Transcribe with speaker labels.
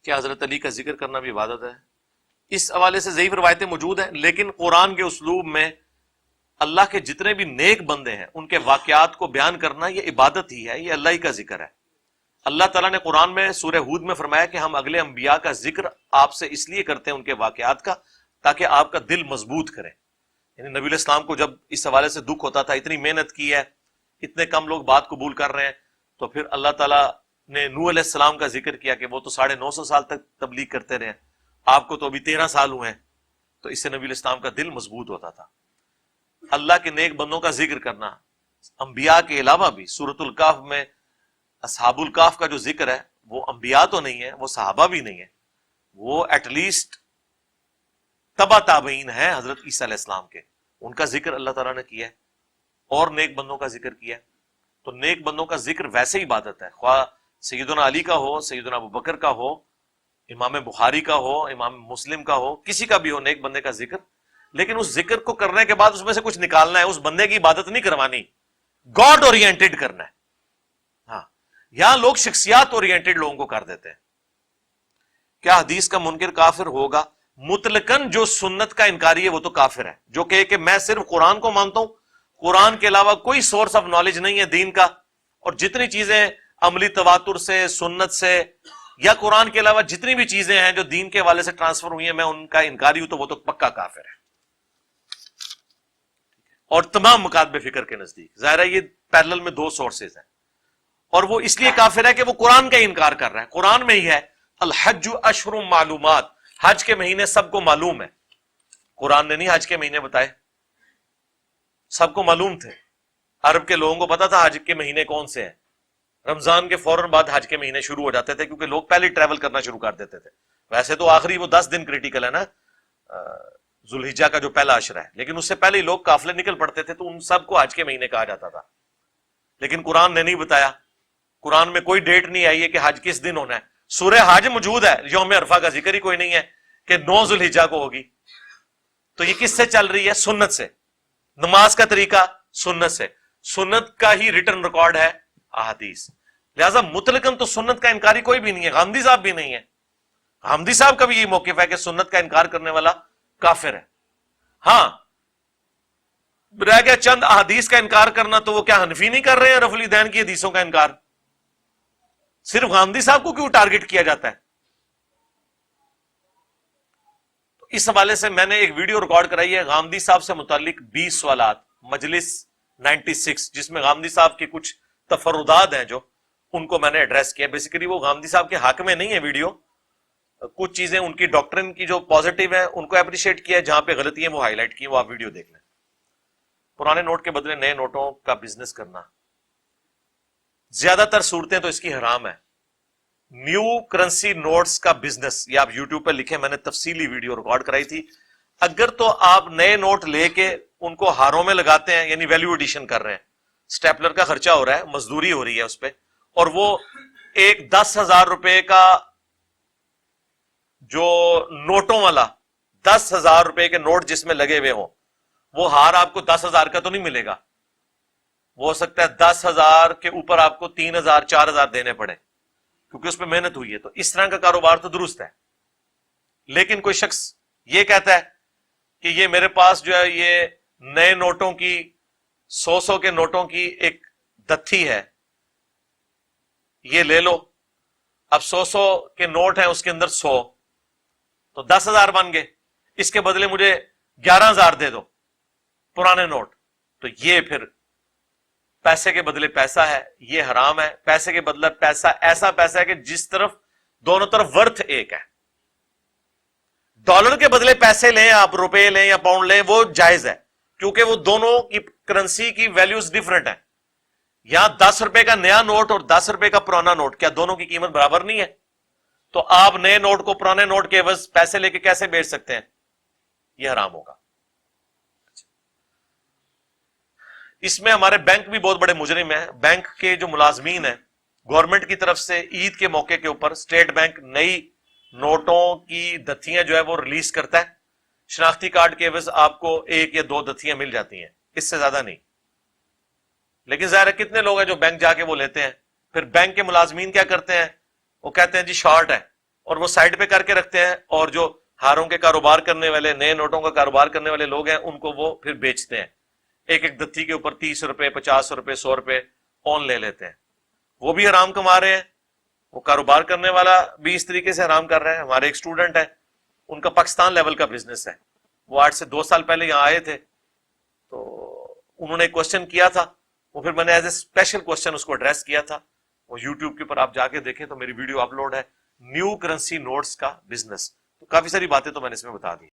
Speaker 1: کہ حضرت علی کا ذکر کرنا بھی عبادت ہے. اس حوالے سے ضعیف روایتیں موجود ہیں، لیکن قرآن کے اسلوب میں اللہ کے جتنے بھی نیک بندے ہیں ان کے واقعات کو بیان کرنا یہ عبادت ہی ہے، یہ اللہ ہی کا ذکر ہے. اللہ تعالیٰ نے قرآن میں سورہ ہود میں فرمایا کہ ہم اگلے انبیاء کا ذکر آپ سے اس لیے کرتے ہیں ان کے واقعات کا تاکہ آپ کا دل مضبوط کریں. یعنی نبی علیہ السلام کو جب اس حوالے سے دکھ ہوتا تھا، اتنی محنت کی ہے، اتنے کم لوگ بات قبول کر رہے ہیں، تو پھر اللہ تعالیٰ نے نوح علیہ السلام کا ذکر کیا کہ وہ تو 950 سال تک تبلیغ کرتے رہے، آپ کو تو ابھی 13 سال ہوئے ہیں. تو اس سے نبی علیہ السلام کا دل مضبوط ہوتا تھا. اللہ کے نیک بندوں کا ذکر کرنا، انبیاء کے علاوہ بھی سورۃ الکہف میں اصحاب الکہف کا جو ذکر ہے وہ انبیاء تو نہیں ہے، وہ صحابہ بھی نہیں ہے، وہ ایٹ لیسٹ تبع تابعین ہیں حضرت عیسیٰ علیہ السلام کے، ان کا ذکر اللہ تعالیٰ نے کیا ہے اور نیک بندوں کا ذکر کیا ہے. تو نیک بندوں کا ذکر ویسے ہی عبادت ہے، خواہ سیدنا علی کا ہو، سیدنا ابوبکر کا ہو، امام بخاری کا ہو، امام مسلم کا ہو، کسی کا بھی ہو نیک بندے کا ذکر. لیکن اس ذکر کو کرنے کے بعد اس میں سے کچھ نکالنا ہے، اس بندے کی عبادت نہیں کروانی، گاڈ اورینٹڈ کرنا ہے. ہاں، یہاں لوگ شخصیات اورینٹڈ لوگوں کو کر دیتے ہیں. کیا حدیث کا منکر کافر ہوگا؟ مطلقاً جو سنت کا انکاری ہے وہ تو کافر ہے. جو کہے کہ میں صرف قرآن کو مانتا ہوں، قرآن کے علاوہ کوئی سورس آف نالج نہیں ہے دین کا، اور جتنی چیزیں عملی تواتر سے، سنت سے، یا قرآن کے علاوہ جتنی بھی چیزیں ہیں جو دین کے حوالے سے ٹرانسفر ہوئی ہیں میں ان کا انکاری ہوں، تو وہ تو پکا کافر ہے. اور تمام مکاتب فکر کے نزدیک ظاہر ہے یہ پیرلل میں 2 سورسز ہیں، اور وہ اس لیے کافر ہے کہ وہ قرآن کا انکار کر رہا ہے. قرآن میں ہی ہے الحج اشہر معلومات، حج کے مہینے سب کو معلوم ہے. قرآن نے نہیں حج کے مہینے بتائے، سب کو معلوم تھے. عرب کے لوگوں کو پتا تھا حج کے مہینے کون سے ہیں. رمضان کے فوراً بعد حج کے مہینے شروع ہو جاتے تھے کیونکہ لوگ پہلے ٹریول کرنا شروع کر دیتے تھے. ویسے تو آخری وہ 10 دن کریٹیکل ہے نا، ذوالحجہ کا جو پہلا عشرہ ہے، لیکن اس سے پہلے ہی لوگ قافلے نکل پڑتے تھے، تو ان سب کو حج کے مہینے کہا جاتا تھا. لیکن قرآن نے نہیں بتایا، قرآن میں کوئی ڈیٹ نہیں آئی ہے کہ حج کس دن ہونا ہے. سورہ حج موجود ہے، یوم عرفہ کا ذکر ہی کوئی نہیں ہے کہ 9 ذوالحجہ کو ہوگی. تو یہ کس سے چل رہی ہے؟ سنت سے. نماز کا طریقہ سنت سے، سنت کا ہی ریٹن ریکارڈ ہے احادیث. لہذا مطلقاً تو سنت کا انکاری کوئی بھی نہیں ہے، غامدی صاحب بھی نہیں ہے. غامدی صاحب کا بھی یہ موقف ہے کہ سنت کا انکار کرنے والا کافر ہے. ہاں، رہ گیا چند احادیث کا انکار کرنا، تو وہ کیا حنفی نہیں کر رہے ہیں رفع الیدین کی حدیثوں کا انکار؟ صرف غامدی صاحب کو کیوں ٹارگٹ کیا جاتا ہے؟ تو اس حوالے سے میں نے ایک ویڈیو ریکارڈ کرائی ہے غامدی صاحب سے متعلق 20 سوالات، مجلس 96، جس میں غامدی صاحب کے کچھ تفردات ہیں جو ان کو میں نے ایڈریس کیا. بیسیکلی وہ غامدی صاحب کے حق میں نہیں ہے ویڈیو، کچھ چیزیں ان کی ڈاکٹرن کی جو پازیٹیو ہیں ان کو اپریشیٹ کیا ہے، جہاں پہ غلطی ہیں وہ ہائی لائٹ کی ہیں، وہ آپ ویڈیو دیکھ لیں. پرانے نوٹ کے بدلے نئے نوٹوں کا بزنس کرنا، زیادہ تر صورتیں تو اس کی حرام ہے. نیو کرنسی نوٹس کا بزنس، یہ آپ یوٹیوب پہ لکھیں، میں نے تفصیلی ویڈیو ریکارڈ کرائی تھی. اگر تو آپ نئے نوٹ لے کے ان کو ہاروں میں لگاتے ہیں، یعنی ویلیو ایڈیشن کر رہے ہیں، سٹیپلر کا خرچہ ہو رہا ہے، مزدوری ہو رہی ہے اس پہ، اور وہ ایک 10,000 روپے کا جو نوٹوں والا 10,000 روپے کے نوٹ جس میں لگے ہوئے ہوں، وہ ہار آپ کو 10,000 کا تو نہیں ملے گا. وہ ہو سکتا ہے 10,000 کے اوپر آپ کو 3,000 4,000 دینے پڑے کیونکہ اس پہ محنت ہوئی ہے. تو اس طرح کا کاروبار تو درست ہے. لیکن کوئی شخص یہ کہتا ہے کہ یہ میرے پاس جو ہے یہ نئے نوٹوں کی 100 کے نوٹوں کی ایک دتھی ہے، یہ لے لو. اب 100 کے نوٹ ہیں، اس کے اندر 100 تو 10,000 بن گئے، اس کے بدلے مجھے 11,000 دے دو پرانے نوٹ. تو یہ پھر پیسے کے بدلے پیسہ ہے، یہ حرام ہے. پیسے کے بدلے پیسہ ایسا پیسہ ہے کہ جس طرف دونوں طرف ورتھ ایک ہے. ڈالر کے بدلے پیسے لیں آپ، روپے لیں یا پاؤنڈ لیں، وہ جائز ہے کیونکہ وہ دونوں کی کرنسی کی ویلیوز ڈیفرنٹ ہیں. یہاں 10 روپے کا نیا نوٹ اور 10 روپے کا پرانا نوٹ، کیا دونوں کی قیمت برابر نہیں ہے؟ تو آپ نئے نوٹ کو پرانے نوٹ کے عوض پیسے لے کے کیسے بیچ سکتے ہیں؟ یہ حرام ہوگا. اس میں ہمارے بینک بھی بہت بڑے مجرم ہیں. بینک کے جو ملازمین ہیں، گورنمنٹ کی طرف سے عید کے موقع کے اوپر اسٹیٹ بینک نئی نوٹوں کی دتھیاں جو ہے وہ ریلیز کرتا ہے. شناختی کارڈ کے عوض آپ کو 1 یا 2 دتھیاں مل جاتی ہیں، اس سے زیادہ نہیں. لیکن ظاہر ہے کتنے لوگ ہیں جو بینک جا کے وہ لیتے ہیں. پھر بینک کے ملازمین کیا کرتے ہیں؟ وہ کہتے ہیں جی شارٹ ہے، اور وہ سائڈ پہ کر کے رکھتے ہیں، اور جو ہاروں کے کاروبار کرنے والے، نئے نوٹوں کا کاروبار کرنے والے لوگ ہیں، ان کو وہ پھر بیچتے ہیں، ایک ایک دتی کے اوپر 30 روپے 50 روپے 100 روپے اون لے لیتے ہیں، وہ بھی حرام کما رہے ہیں، وہ کاروبار کرنے والا بھی اس طریقے سے حرام کر رہا ہے۔ ہمارے ایک اسٹوڈنٹ ہے، ان کا پاکستان لیول کا بزنس ہے، وہ 8 سے 2 سال پہلے یہاں آئے تھے، تو انہوں نے ایک کوشچن کیا تھا، وہ پھر میں نے ایز اے اسپیشل کوشچن اس کو ایڈریس کیا تھا، وہ یوٹیوب کے اوپر آپ جا کے دیکھیں تو میری ویڈیو اپلوڈ ہے، نیو کرنسی نوٹس کا بزنس، تو کافی ساری باتیں تو میں نے اس میں بتا دی۔